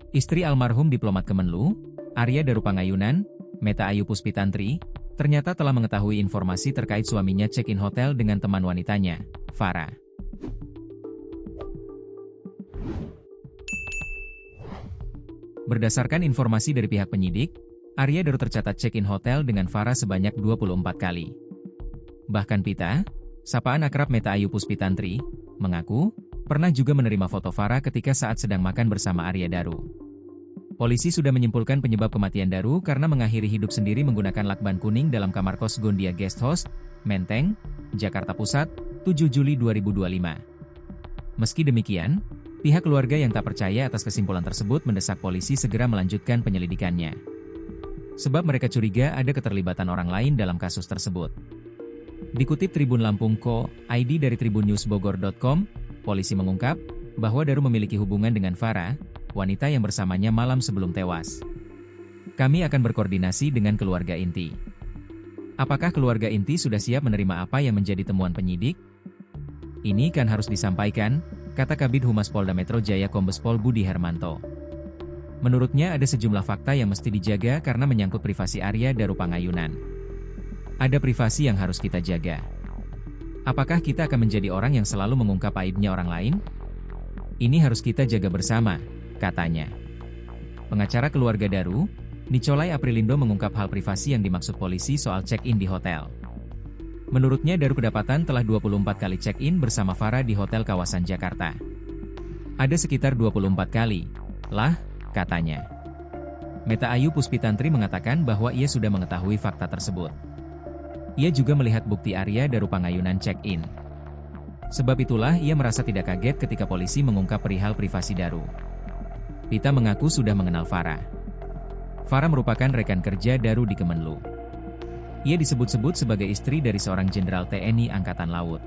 Istri almarhum diplomat Kemenlu, Arya Daru Pangayunan, Meta Ayu Puspitantri, ternyata telah mengetahui informasi terkait suaminya check-in hotel dengan teman wanitanya, Farah. Berdasarkan informasi dari pihak penyidik, Arya Daru tercatat check-in hotel dengan Farah sebanyak 24 kali. Bahkan Pita, sapaan akrab Meta Ayu Puspitantri, mengaku pernah juga menerima foto Farah ketika saat sedang makan bersama Arya Daru. Polisi sudah menyimpulkan penyebab kematian Daru karena mengakhiri hidup sendiri menggunakan lakban kuning dalam kamar kos Gondia Guest House, Menteng, Jakarta Pusat, 7 Juli 2025. Meski demikian, pihak keluarga yang tak percaya atas kesimpulan tersebut mendesak polisi segera melanjutkan penyelidikannya. Sebab mereka curiga ada keterlibatan orang lain dalam kasus tersebut. Dikutip Tribun Lampung Co.id dari tribunnewsbogor.com, polisi mengungkap bahwa Daru memiliki hubungan dengan Farah, wanita yang bersamanya malam sebelum tewas. Kami akan berkoordinasi dengan keluarga inti. Apakah keluarga inti sudah siap menerima apa yang menjadi temuan penyidik? Ini kan harus disampaikan, kata Kabid Humas Polda Metro Jaya Kombes Pol Budi Hermanto. Menurutnya ada sejumlah fakta yang mesti dijaga karena menyangkut privasi Arya Daru Pangayunan. Ada privasi yang harus kita jaga. Apakah kita akan menjadi orang yang selalu mengungkap aibnya orang lain? Ini harus kita jaga bersama, katanya. Pengacara keluarga Daru, Nicolai Aprilindo mengungkap hal privasi yang dimaksud polisi soal check-in di hotel. Menurutnya Daru kedapatan telah 24 kali check-in bersama Farah di hotel kawasan Jakarta. Ada sekitar 24 kali, lah, katanya. Meta Ayu Puspitantri mengatakan bahwa ia sudah mengetahui fakta tersebut. Ia juga melihat bukti Arya Daru Pangayunan check-in. Sebab itulah ia merasa tidak kaget ketika polisi mengungkap perihal privasi Daru. Pita mengaku sudah mengenal Farah. Farah merupakan rekan kerja Daru di Kemenlu. Ia disebut-sebut sebagai istri dari seorang jenderal TNI Angkatan Laut.